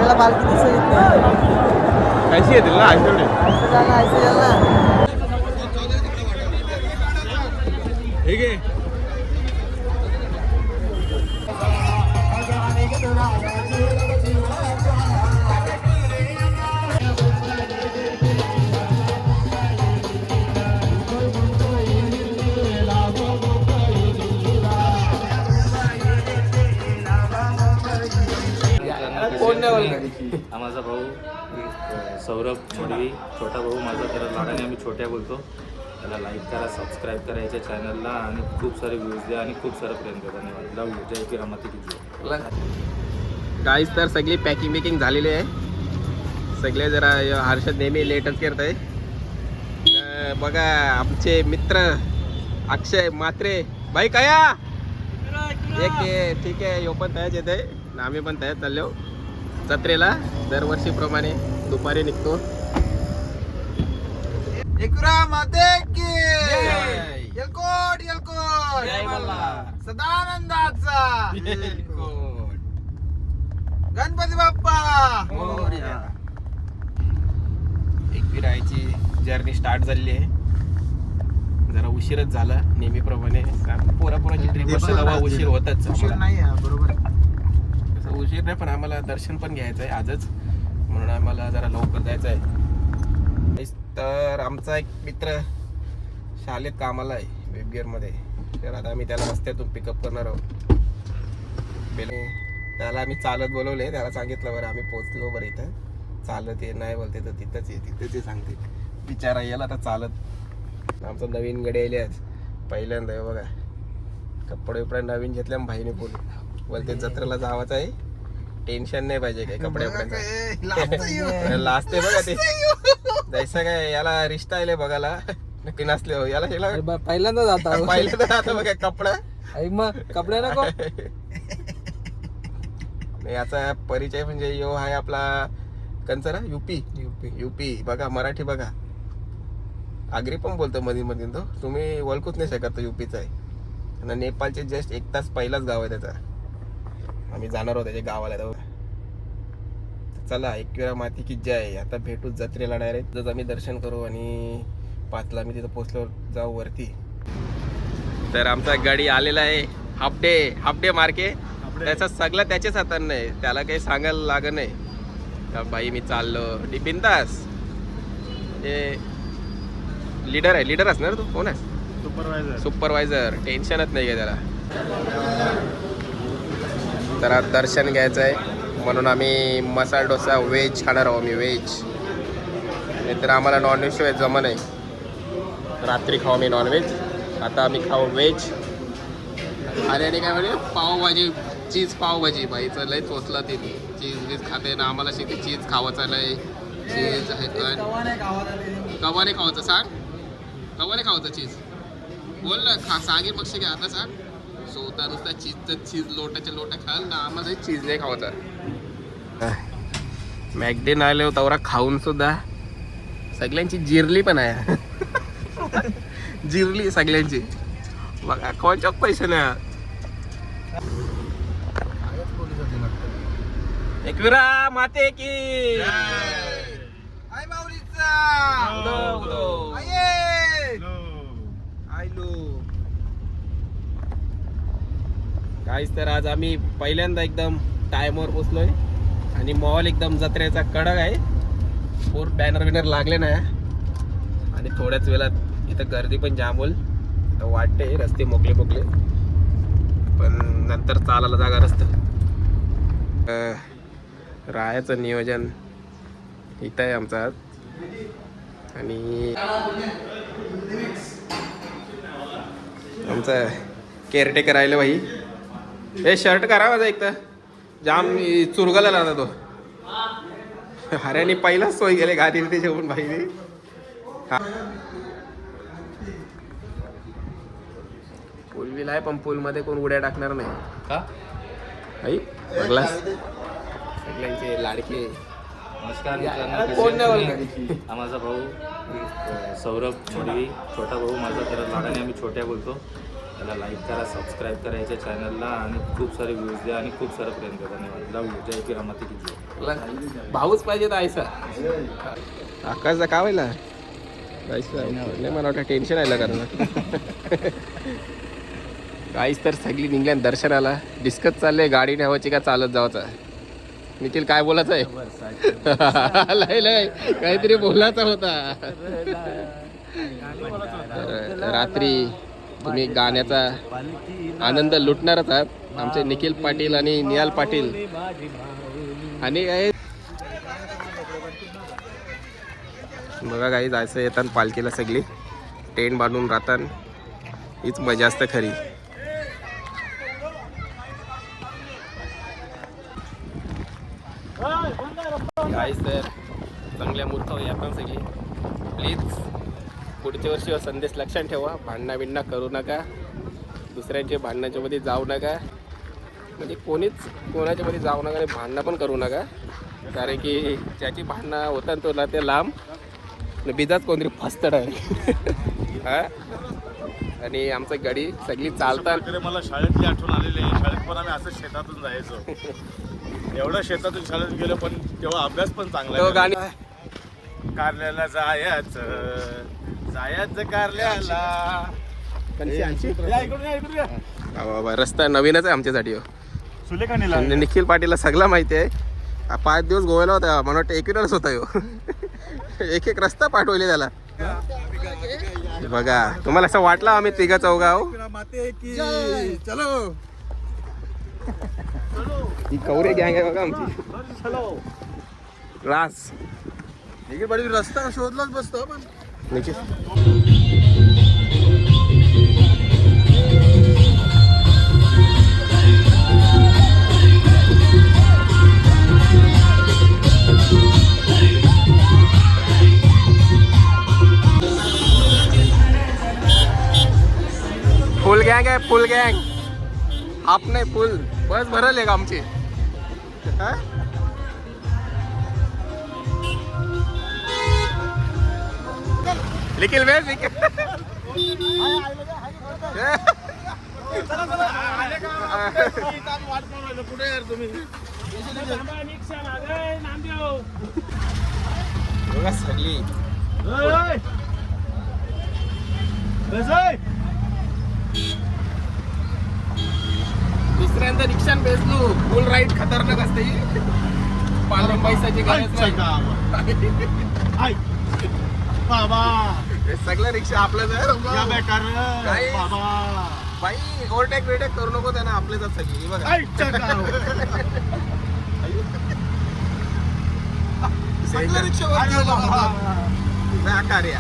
आपल्याला पालखी दिसत येत नाही. कशी येतील ना आयसोडे ठीक आहे. हा माझा भाऊ सौरभ छोडवी, छोटा भाऊ माझा. त्याला लाडाने आम्ही छोट्या बोलतो. त्याला लाईक करा, सबस्क्राईब करा याच्या चॅनलला आणि खूप सारे व्ह्यूज द्या आणि खूप सारं प्रेम द्या. धन्यवाद. लव यू. जय किरामती की गाईज तर सगळी पॅकिंग बिकिंग झालेली आहे. सगळे जरा हर्षद नेहमी लेटच करत आहे. बघा आमचे मित्र अक्षय मात्रे भाई कया एक ठीक आहे. यो पण तयाच येत आहे. आम्ही पण तयार चाललो जत्रेला. दरवर्षीप्रमाणे दुपारी निघतो. सदानंदाचा गणपती बाप्पा. एकविरायची जर्नी स्टार्ट झालेली आहे. जरा उशीरच झाला नेहमीप्रमाणे. पोरापोराची ट्रिप असते तेव्हा उशीर होतच. नाही बरोबर उशीर नाही पण आम्हाला दर्शन पण घ्यायचं आहे आजच, म्हणून आम्हाला जरा लवकर जायचं आहे. तर आमचा एक मित्र शाळेत कामाला आहे वेबगिअरमध्ये. तर आता आम्ही त्याला रस्त्यातून पिकअप करणार आहोत. त्याला आम्ही चालत बोलवले. त्याला सांगितलं बरं आम्ही पोचलो बरं इथं. चालत ये नाही बोलते तर तिथंच ये सांगते. बिचारा याला आता चालत. आमचं नवीन गडी आले आज पहिल्यांदा बघा. कपडे बिपडे नवीन घेतल्या भाईने बोलते जत्रेला जावाचं आहे. टेन्शन नाही पाहिजे काही कपडे बिपड्याचं. लास्ट आहे बघा ते जैसा काय याला रिश्ता आले बघायला नक्की नसले हो. याला पहिल्यांदा जाता पहिल्यांदा जातो बघा कपडा. मग कपडे नको. याचा परिचय म्हणजे यो आहे आपला कंचरा युपी बघा. मराठी बघा. आगरी पण बोलतो मध्ये मध्ये तो. तुम्ही ओळखूच नाही शकत तो युपीचा आहे. आणि नेपाळचे जस्ट 1 तास पहिलाच गाव आहे त्याचा. आम्ही जाणार आहोत त्याच्या गावाला. चला एकविरा माती की जय. आता भेटू जत्रेला डायरेक्ट. जर आम्ही दर्शन करू आणि 5ला आम्ही तिथं पोचलो जाऊ वरती. तर आमचा गाडी आलेला आहे. हाफ डे मार्के. त्याचा सगळं त्याच्याच हातात नाही. त्याला काही सांगायला लागत नाही. बाई मी चाललो बिंदास. हे लीडर असणार तू. कोण आहे? सुपरवायझर. टेन्शनच नाही का त्याला. तर आज दर्शन घ्यायचं आहे म्हणून आम्ही मसाला डोसा व्हेज खाणार आहोत. आम्ही व्हेज. नाहीतर आम्हाला नॉनव्हेज शिवाय जमा नाही. रात्री खाऊ आम्ही नॉनव्हेज. आता आम्ही खाऊ व्हेज. आणि काय म्हणजे पावभाजी, चीज पावभाजी. बाईचं लय चोचला ते चीज खाते ना. आम्हाला शिकते चीज खावायचं नाही. चीज आहे कवा नाही खावायचं. सांग कवा नाही खावायचं चीज. बोल ना सांगेल पक्ष घ्या आता सांग. स्वतः नुसता चीज लोटाच्या लोटा खाल ना. आम्हाला चीज नाही खावायचा. मॅकडे आले तवरा खाऊन सुद्धा सगळ्यांची जिरली पण आहे. जिरली सगळ्यांची बघा. कोणच्या पैसे नाही. एकविरा माते की आई माऊलीचा काहीच. तर आज आम्ही पहिल्यांदा एकदम टाइमवर पोचलोय आणि मॉल एकदम जत्रेचा कडक आहे. पूर बॅनर लागले नाही. आणि थोड्याच वेळात इथं गर्दी पण जाम होईल. तर वाटते रस्ते मोकळे पण नंतर चालायला जागा नसतं. राहायचं नियोजन इथं आहे आमचं आज. आणि आमचं केअरटेकर राहिलं भाई. हे शर्ट करा माझा एक तर जाम चुरगला लागला तो. हऱ्याने पहिलाच सोय गेले गाडीला ते जेवून भाईने. पूल बिल आहे पण पूलमध्ये कोण उड्या टाकणार नाही का भाई. बघला सगळ्यांचे लाडके. नमस्कार. कोण नाही हा माझा भाऊ सौरभ छोडवी, छोटा भाऊ माझा. त्याला लाडाने आम्ही छोट्या बोलतो. त्याला लाईक करा, सबस्क्राईब करा याच्या चॅनलला आणि खूप सारे व्ह्यूज द्या आणि खूप सारं प्रेम द्या. धन्यवाद. लव यू. जय किरामती की जय. भाऊच पाहिजे तर आयसा आकाशचा का व्हायला नाही मला वाटतं टेन्शन आलं कारण काहीच तर सगळी निघल्या दर्शनाला. डिस्कस चाललंय गाडी न्यावायची का चालत जावाचा. निखिल काय बोलायचं आहे? लय लय काहीतरी बोलायचा होता. रात्री तुम्ही गाण्याचा आनंद लुटणारच आहात. आमचे निखिल पाटील आणि निहाल पाटील आणि काय बघा काही जायचं येतात पालखीला सगळी टेंट बांधून राहतात. हीच मजा असते खरी. काहीच तर चांगल्या मूर्त येतात सगळी. प्लीज पुढच्या वर्षी संदेश लक्षात ठेवा. भांडणा बिंडणा करू नका. दुसऱ्यांच्या भांडणाच्या मध्ये जाऊ नका. म्हणजे कोणीच कोणाच्या मध्ये जाऊ नका आणि भांडणं पण करू नका. कारण की ज्याची भांडणं होतात तो ते लांब बिजाच कोणतरी फस्तड आहे. हा आणि आमचं गाडी सगळी चालतात. मला शाळेतली आठवण आलेली आहे. शाळेत पण आम्ही असं शेतातून जायचो. एवढं शेतातून शाळेत गेलो पण तेव्हा अभ्यास पण चांगला. गाणी कारल्याला जायचं कारल्याला. बाबा रस्ता नवीनच आहे आमच्यासाठी. सुलेखानीला निखिल पाटीलला सगळं माहिती आहे. 5 दिवस गोव्याला होता. मला वाटतं एकविराच होता ह्यो. एक एक रस्ता पाठवले त्याला. बघा तुम्हाला असं वाटलं आम्ही तिघा चौघाव. ही कवरे गँग आहे बघा आमची. रास निखिल पाटील रस्ता शोधलाच बसतो पण निखिल फुल गँग आहे. फुल गँग. आप नाही फुल बस भरल आहे का आमची. निखिल वेळ निखिल कुठे यार तुम्ही? बघा सगळी दुसऱ्यांदा रिक्षान बेसलो. फुल राईड खतरनाक असते. 5 पैशाची गरज नाही. बाबा हे सगळं रिक्षा आपलंच या आहे. बेकार काही- बाबा बाई ओव्हरटेक बिटेक करू नको. त्यांना आपलेच सगळी बघा. सगळं रिक्षावर आकार या.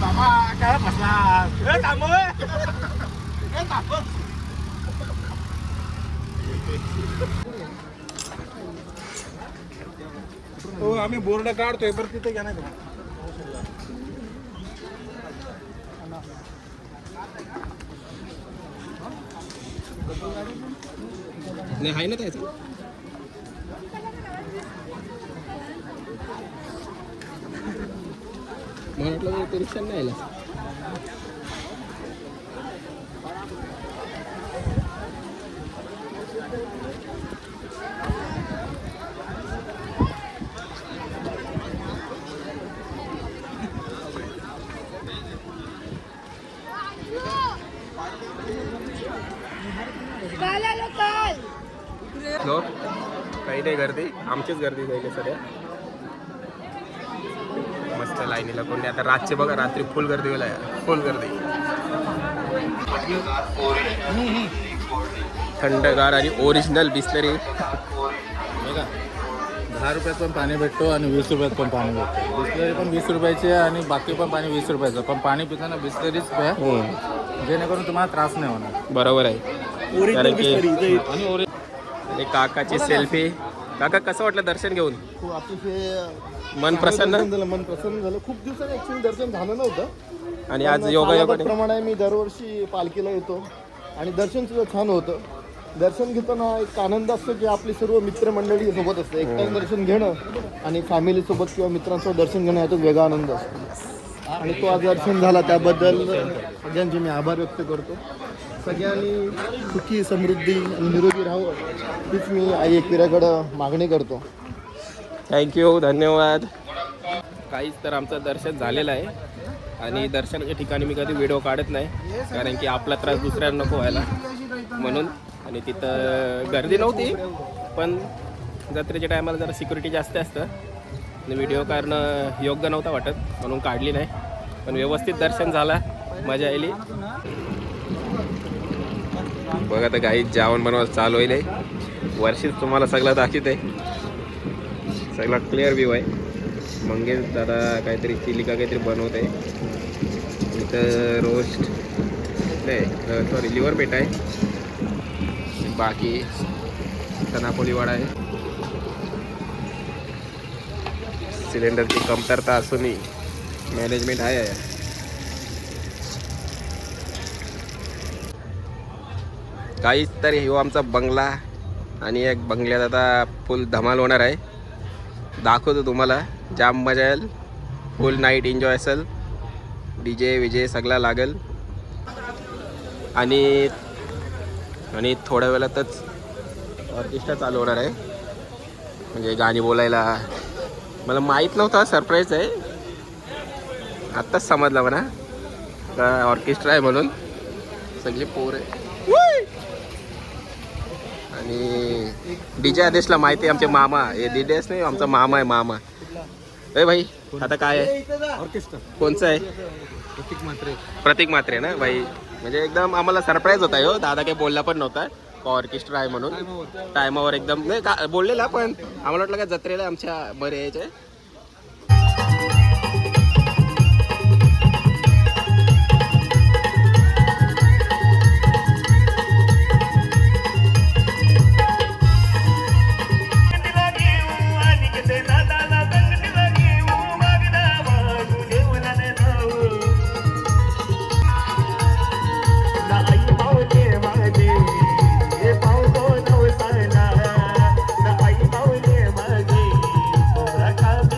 बाबा काय बसला हो आम्ही बोर्ड काढतोय पण तिथे घ्या नाही. नाही आहे ना त्याचं. मला वाटलं ते रिक्षा नाही आला. हो काही नाही गर्दी. आमचीच गर्दी जाईल सध्या. मस्त लाईनीला कोणी आता रातचे बघा. रात्री फुल गर्दी होईल. फुल गर्दी. थंडगार आणि ओरिजिनल बिस्लरी. बघा 10 रुपयात पण पाणी भेटतो आणि 20 रुपयात पण पाणी भेटतो. बिस्लरी पण 20 रुपयाची आहे आणि बाकी पण पाणी 20 रुपयाचं. पण पाणी पिताना बिस्लरीच प्या जेणेकरून तुम्हाला त्रास नाही होणार. बरोबर आहे. कारण की आणि काकाची सेल्फी. काका कसं वाटलं दर्शन घेऊन? खूप अतिशय मन प्रसन्न झालं. मन प्रसन्न झालं. खूप दिवसांनी ऍक्च्युली दर्शन झालं नव्हतं. आणि आज योगायोगाने प्रमाणे मी दरवर्षी पालखीला येतो आणि दर्शन सुद्धा छान होतं. दर्शन घेताना एक आनंद असतो की आपली सर्व मित्रमंडळी सोबत असते. एकट्याने दर्शन घेणं आणि फॅमिली सोबत किंवा मित्रांसोबत दर्शन घेणं याच्यात वेगळा आनंद असतो. आणि तो आज दर्शन झाला त्याबद्दल सगळ्यांचे मी आभार व्यक्त करतो. सगळ्यांनी सुखी समृद्धी आणि निरोगी राहावं हीच मी आई एकविराकडं मागणी करतो. थँक्यू, धन्यवाद. काहीच तर आमचं दर्शन झालेलं आहे आणि दर्शनाच्या ठिकाणी मी कधी व्हिडिओ काढत नाही कारण की आपला त्रास दुसऱ्यांना नको व्हायला म्हणून. आणि तिथं गर्दी नव्हती पण जत्रेच्या टायमाला जरा सिक्युरिटी जास्त असतं आणि व्हिडिओ काढणं योग्य नव्हता वाटत म्हणून काढली नाही. पण व्यवस्थित दर्शन झाला, मजा आली. बघा तर काही जेवण बनवायला चालू आहे. वर्षीच तुम्हाला सगळं दाखवत आहे, सगळा क्लिअर व्ह्यू आहे. मंगेश दादा काहीतरी चिली का काहीतरी बनवत आहे. इथं रोस्ट नाही सॉरी लिव्हर पेट आहे. बाकी नापोली वडा आहे. सिलेंडरची कमतरता असूनही मॅनेजमेंट आहे. काहीच तरी हो आमचा बंगला आणि एक बंगल्यात आता फुल धमाल होणार आहे. दाखवतो तुम्हाला, जाम मजा येईल. फुल नाईट एन्जॉय असेल, DJ विजे सगळा लागेल. आणि थोड्या वेळातच ऑर्केस्ट्रा चालू होणार आहे म्हणजे गाणी बोलायला. मला माहीत नव्हता, सरप्राईज आहे. आत्ताच समजलं म्हणा का ऑर्केस्ट्रा आहे म्हणून. सगळे पोर आहे आणि DJ आदेशला माहिती आहे आमचे मामा. हे DDS नाही, आमचा मामा आहे. मामा ए भाई आता काय आहे ऑर्केस्ट्रा कोणचं आहे? प्रतीक म्हात्रे ना भाई. म्हणजे एकदम आम्हाला सरप्राईज होता हो. दादा काही बोलला पण नव्हता का ऑर्केस्ट्रा आहे म्हणून. टायमावर एकदम नाही का बोललेला पण आम्हाला वाटलं का जत्रेला आमच्या बरे यायचे. I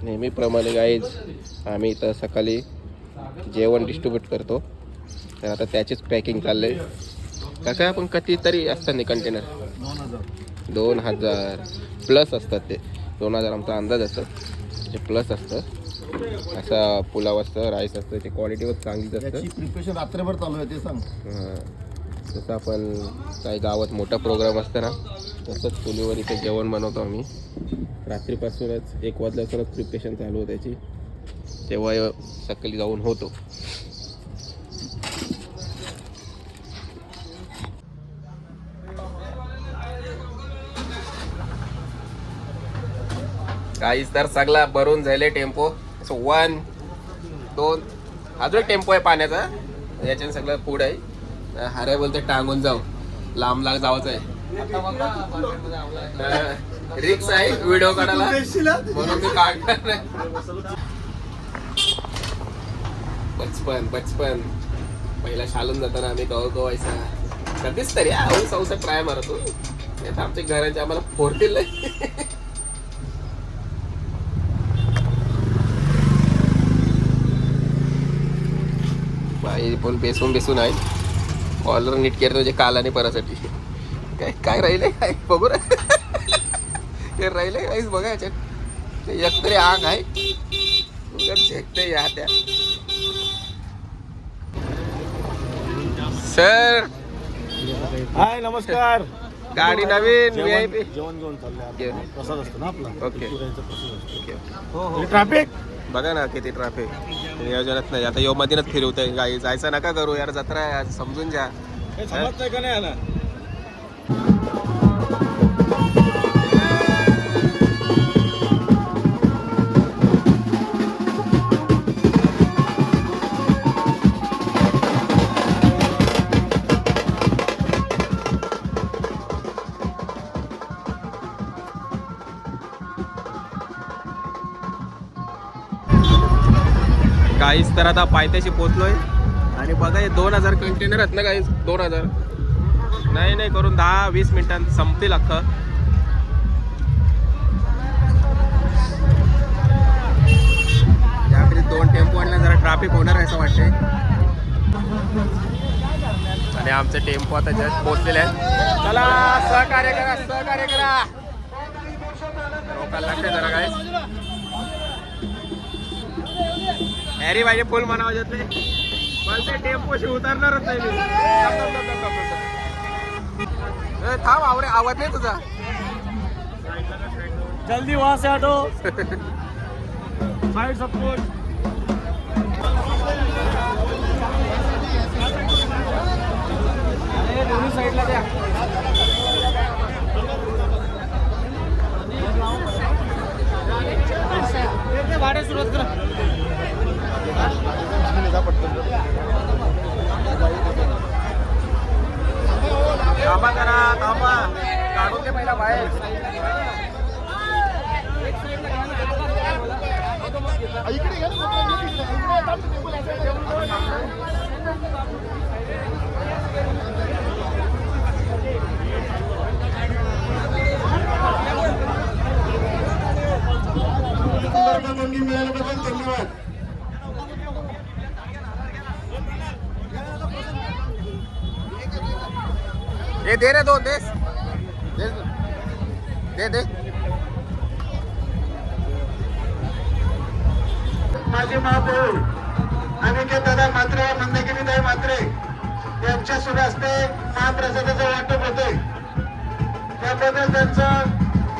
नेहमीप्रमाणे गाईज आम्ही इथं सकाळी जेवण डिस्ट्रीब्यूट करतो. तर आता त्याचीच पॅकिंग चाललं आहे. काका आपण कितीतरी असतात नाही कंटेनर? 2000 प्लस असतात ते. 2000 आमचा अंदाज असतात जे प्लस असतं. असा पुलाव असतं, राईस असतं, ते क्वालिटी पण चांगलीच असतं. प्रिपरेशन रात्रभर चालू आहे ते सांग. जसं आपण काही गावात मोठा प्रोग्राम असतं ना तसंच चुलीवर इथे जेवण बनवतो आम्ही. रात्रीपासूनच 1 वाजल्यापासूनच प्रिपरेशन चालू होतं त्याची. तेव्हा सकाळी जाऊन होतो. काहीच तर सगळा भरून झाले टेम्पो. 1 2 अजून एक टेम्पो आहे पाण्याचा. याच्याने सगळं फूड आहे. हरे बोलते टांगून जाऊ, लांब लांब जावंच आहे. रिक्स आहे व्हिडिओ काढायला म्हणून मी काढणार नाही. बचपन पहिला शाळेत जाताना आम्ही गवायचा कधीच तरी हौस ट्राय मारतो. आमच्या घरांचे आम्हाला फोडतील नाही. बाई पण बेसून आहे. कॉलर नीट केलं म्हणजे काल आणि परासाठी काय राहिले काय बघू रे. ते राहिले काहीच बघा याच्यात. एक तरी आग आहे झेकते या त्या. सर हाय नमस्कार. गाडी नवीन VIP. जेवण घेऊन चाललंय. प्रसाद असतो ना आपला. ओके. ओके. ट्रॅफिक बघा ना किती ट्रॅफिक. नियोजनात नाही. आता यो मधीनच फिरवतंय गाई. जायचं नका करू यार, जत्रा आहे आज, समजून जा. समजतंय का नाही आला? काहीच तर आता पायथ्याशी पोचलोय. आणि बघा हे 2000 कंटेनर आहेत ना काहीच. 2000 नाही करून 10-20 मिनिटांत संपतील अख्खं. याकडे 2 टेम्पो आणल्या जरा ट्रॅफिक होणार आहे असं वाटतंय. आणि आमचे टेम्पो आता जस्ट पोहोचलेले आहेत. चला सहकार्य करा. लोकांना लागते जरा काय हॅरी पाहिजे फुल म्हणावं जातले. मला ते टेम्पोशी उतरणारच नाही मी. थांब आवाज नाही तुझा. जल्दी वहां से हटो. Side support. दोन्ही साईडला द्या. भाडे सुरुवात करा. थांबा करा थांबा. काढून दे पहिला बाहेर. मिळाल्याबद्दल धन्यवाद. ये दे रे 2 दे. माझे महापौर अनिकेत दादा मात्रे, मंदाकिनीताई मात्रे यांच्या सुरू असते महाप्रसादाचं वाटप होतंय. त्याबद्दल त्यांचं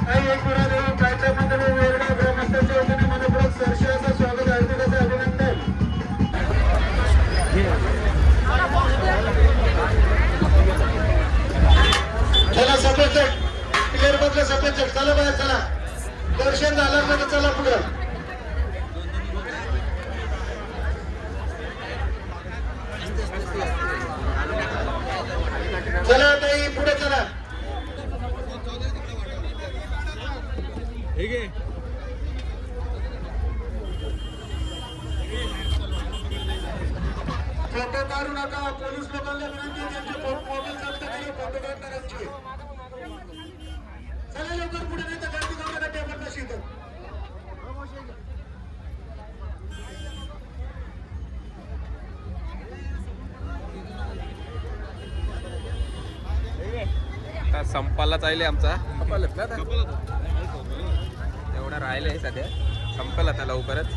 काही एक विरा देऊन गायत्री मंडळी वेगळ्या ग्रामस्थांच्या वतीने मनपूर्वक सहर्षाचं स्वागत, हार्दिक अभिनंदन. चला सफेद क्लिअर बदले सफेद चला बाहेर चला. दर्शन झालं म्हणजे चला पुढं. चला ताई पुढे चला. ठीक आहे. फोटो काढू नका. पोलीस लोकांना विनंती त्यांचे मोबाईल जप्त करा. फोटो काढणाऱ्यांची चला लवकर पुढे नाही तर गर्दी जाऊ नका टेबल पाशी. संपायला चालले आमचा संपालच ना आता एवढा राहिलंय सध्या संपेल आता लवकरच.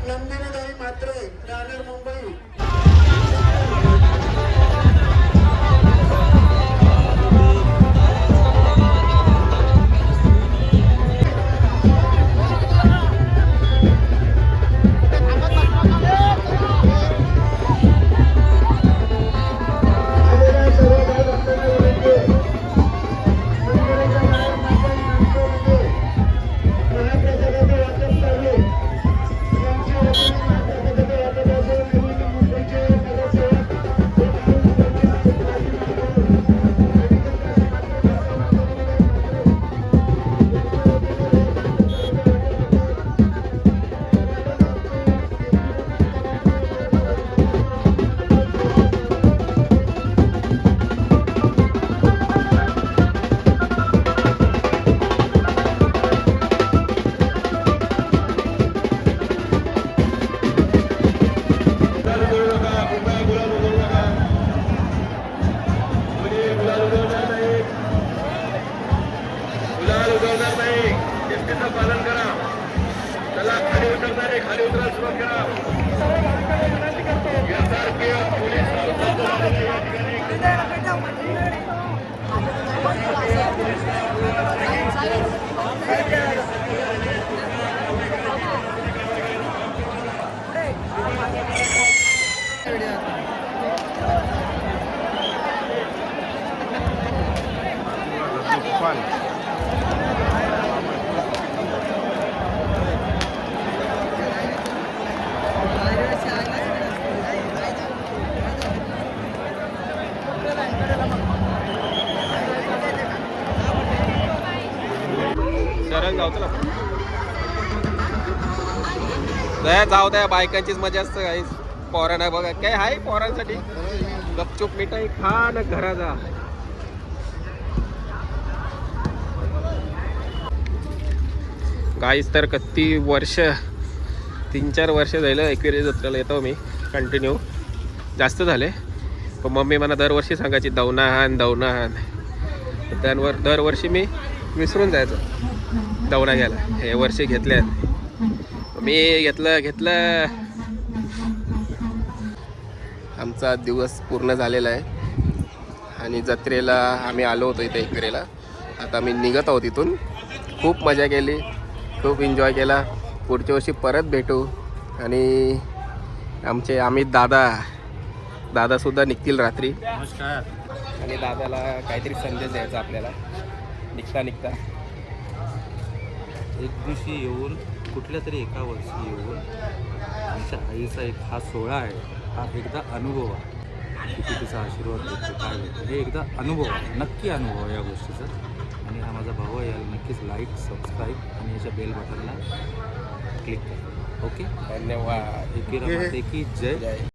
नंदिनीताई म्हात्रे राहणार मुंबई. पालन करा. चला खाली उतरणार आहे, खाली उतरायला सुरुवात करा. यासारखे पोलीस सरळ जाऊ चला दया जाऊ द्या बायकांचीच मजा असतं काहीच. पोरांना बघा काय आहे पोरांसाठी गपचूप मिठाई खा ना घरा जा. गाईच तर किती वर्ष 3-4 वर्ष झालं एकविरा जत्रेला येतो मी कंटिन्यू. जास्त झाले पण मम्मी मला दरवर्षी सांगायची दवना हान दवना हान. त्यांवर दरवर्षी मी विसरून जायचं दवना घ्यायला. हे वर्षी घेतले मी घेतलं. आमचा दिवस पूर्ण झालेला आहे आणि जत्रेला आम्ही आलो होतो इथे एकविरेला. आता आम्ही निघत आहोत इथून. खूप मजा केली, खूप एन्जॉय केला. पुढच्या वर्षी परत भेटू. आणि आम्ही दादासुद्धा निघतील रात्री. नमस्कार. आणि दादाला काहीतरी संदेश द्यायचा आपल्याला निघता. एक दिवशी येऊन कुठल्या तरी एका वर्षी येऊन आमच्या आईचा एक हा सोहळा आहे. हा एकदा अनुभव आहे. किती तिचा आशीर्वाद भेटतो काय भेटतो हे एकदा अनुभव आहे. नक्की अनुभव आहे या गोष्टीचा. आणि हा माझा भाऊ आहे. याला नक्कीच लाईक सबस्क्राईब आणि याच्या बेल बटनला क्लिक करा. ओके धन्यवाद. एकविरा माते की जय.